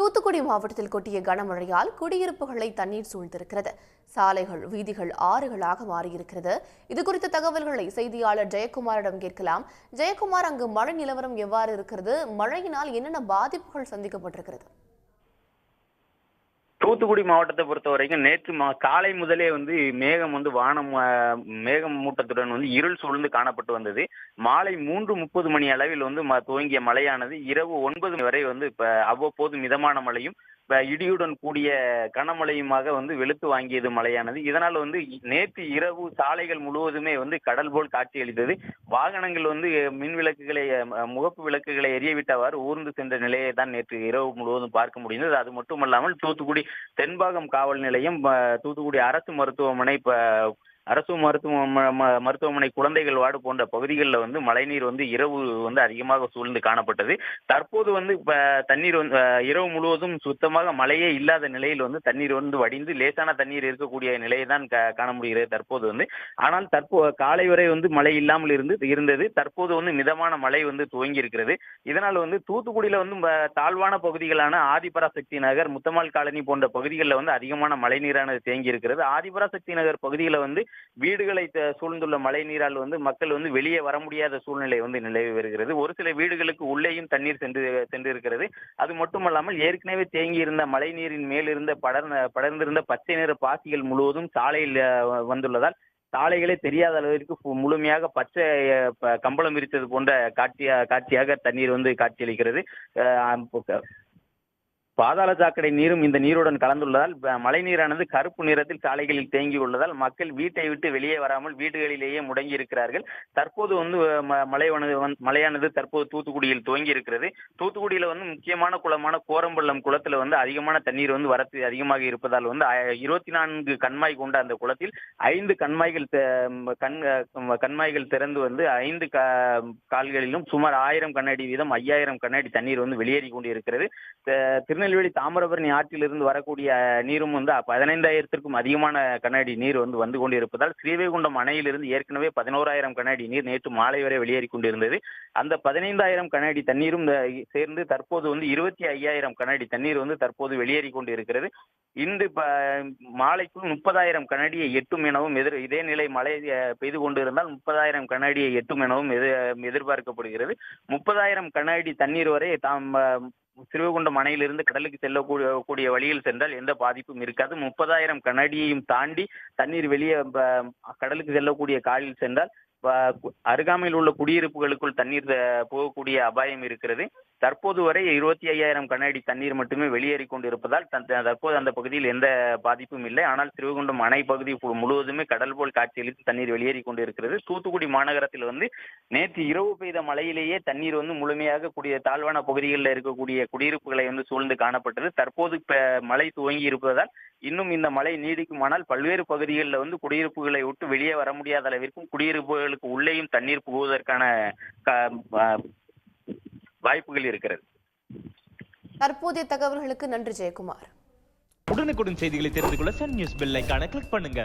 தூத்துக்குடி மாவட்டத்தில் கொட்டிய கனமழையால் குடியிருப்புகளை தண்ணீர் சூழ்ந்திருக்கிறது. சாலைகள், வீதிகள் ஆறுகளாக மாறியிருக்கிறது. இதுகுறித்த தகவல்களை செய்தியாளர் ஜெயக்குமாரிடம் கேட்கலாம். ஜெயக்குமார், அங்கு மழை நிலவரம் எவ்வாறு இருக்கிறது? மழையினால் என்னென்ன பாதிப்புகள் சந்திக்கப்பட்டிருக்கிறது? தூத்துக்குடி மாவட்டத்தை பொறுத்த வரைக்கும் நேற்று காலை முதலே மேகம் வானம் மேகம் மூட்டத்துடன் இருள் சூழ்ந்து காணப்பட்டு வந்தது. மாலை 3:30 மணி அளவில் துவங்கிய மழையானது இரவு 9 மணி வரை இப்ப அவ்வப்போது மிதமான மழையும் இடியுடன் கூடிய கனமழையுமாக வெளுத்து வாங்கியது மழையானது. இதனால் நேற்று இரவு சாலைகள் முழுவதுமே கடல் போல் காட்சியளித்தது. வாகனங்கள் மின் விளக்குகளை முகப்பு விளக்குகளை எரியவிட்டவாறு ஊர்ந்து சென்ற நிலையை தான் நேற்று இரவு முழுவதும் பார்க்க முடிந்தது. அது மட்டுமல்லாமல் தூத்துக்குடி தென்பாகம் காவல் நிலையம், தூத்துக்குடி அரசு மருத்துவமனை, அரசு மருத்துவமனை குழந்தைகள் வார்டு போன்ற பகுதிகளில் மழைநீர் இரவு அதிகமாக சூழ்ந்து காணப்பட்டது. தற்போது தண்ணீர் இரவு முழுவதும் சுத்தமாக மழையே இல்லாத நிலையில் தண்ணீர் வடிந்து லேசான தண்ணீர் இருக்கக்கூடிய நிலையை தான் காண முடிகிறது தற்போது. ஆனால் காலை வரை மழை இல்லாமல் இருந்தது. தற்போது மிதமான மழை துவங்கி இருக்கிறது. இதனால் தூத்துக்குடியில தாழ்வான பகுதிகளான ஆதிபராசக்தி நகர், முத்தமால் காலனி போன்ற பகுதிகளில் அதிகமான மழை நீரானது தேங்கி இருக்கிறது. ஆதிபராசக்தி நகர் பகுதியில் வீடுகளை சூழ்ந்துள்ள மழை நீரால் மக்கள் வெளியே வர முடியாத சூழ்நிலை நிலவி வருகிறது. ஒரு சில வீடுகளுக்கு உள்ளேயும் தண்ணீர் சென்றிருக்கிறது. அது மட்டுமல்லாமல் ஏற்கனவே தேங்கி இருந்த மழை நீரின் மேலிருந்த படர்ந்திருந்த பச்சை நிற பாசிகள் முழுவதும் சாலையில் வந்துள்ளதால் சாலைகளே தெரியாத அளவிற்கு முழுமையாக பச்சை கம்பளம் விரித்தது போன்ற காட்சியாக தண்ணீர் காட்சியளிக்கிறது. பாதாள சாக்கடை நீரும் இந்த நீருடன் கலந்துள்ளதால் மழை நீரானது கருப்பு நிறத்தில் சாலைகளில் தேங்கி உள்ளதால் மக்கள் வீட்டை விட்டு வெளியே வராமல் வீடுகளிலேயே முடங்கி இருக்கிறார்கள். தற்போது மழையானது தற்போது தூத்துக்குடியில் துவங்கி இருக்கிறது. தூத்துக்குடியில முக்கியமான குளமான கோரம்பள்ளம் குளத்துல அதிகமான தண்ணீர் வரத்து அதிகமாக இருப்பதால் 24 கண்மாய் கொண்ட அந்த குளத்தில் 5 கண்மாய்கள் திறந்து 5 கால்களிலும் சுமார் 1000 கண்ணாடி வீதம் 5000 கண்ணாடி தண்ணீர் வெளியேறி கொண்டு இருக்கிறது. திருநெல்வேலி தாமிரபரணி ஆற்றிலிருந்து வரக்கூடிய நீரும் 15,000க்கும் அதிகமான கண்ணாடி நீர் வந்து கொண்டிருப்பதால் ஸ்ரீவைகுண்டம் அணையிலிருந்து ஏற்கனவே 11,000 கண்ணாடி நீர் நேற்று மாலை வரை வெளியேறி கொண்டிருந்தது. அந்த 15,000 கண்ணாடி தண்ணீரும் சேர்ந்து தற்போது 25,000 கண்ணாடி தண்ணீர் தற்போது வெளியேறி கொண்டு இருக்கிறது. இன்று மாலைக்குள் 30,000 கண்ணாடியை எட்டும் எனவும் இதே நிலை மழை பெய்து கொண்டிருந்தால் 30,000 கண்ணாடியை எட்டும் எனவும் எதிர்பார்க்கப்படுகிறது. 30,000 கண்ணாடி தண்ணீர் வரை ஸ்ரீவைகுண்டம் அணையிலிருந்து கடலுக்கு செல்லக்கூடிய வழியில் சென்றால் எந்த பாதிப்பும் இருக்காது. 30,000 கண்ணாடியையும் தாண்டி தண்ணீர் வெளியே கடலுக்கு செல்லக்கூடிய காலில் சென்றால் அருகாமையில் உள்ள குடியிருப்புகளுக்குள் தண்ணீர் போகக்கூடிய அபாயம் இருக்கிறது. தற்போது வரை 25,000 கண்ணாடி தண்ணீர் மட்டுமே வெளியேறி கொண்டிருப்பதால் தற்போது அந்த பகுதியில் எந்த பாதிப்பும் இல்லை. ஆனால் ஸ்ரீவைகுண்டம் அணை பகுதி முழுவதுமே கடல் போல் காட்சியளித்து தண்ணீர் வெளியேறி கொண்டிருக்கிறது. தூத்துக்குடி மாநகரத்தில் நேற்று இரவு பெய்த மழையிலேயே தண்ணீர் முழுமையாக தாழ்வான பகுதிகளில் இருக்கக்கூடிய குடியிருப்புகளை சூழ்ந்து காணப்பட்டது. தற்போது மழை துவங்கி இருப்பதால் இன்னும் இந்த மழை நீடிக்குமானால் பல்வேறு பகுதிகளில் குடியிருப்புகளை விட்டு வெளியே வர முடியாத அளவிற்கும் குடியிருப்புகளுக்கு உள்ளேயும் தண்ணீர் புகுவதற்கான வாய்ப்புகள் இருக்கிறது. தற்போதைய தகவல்களுக்கு நன்றி ஜெயக்குமார். உடனுக்குடன் செய்திகளை தெரிந்து கொள்ள சன் நியூஸ் பெல் ஐகானை கிளிக் பண்ணுங்க.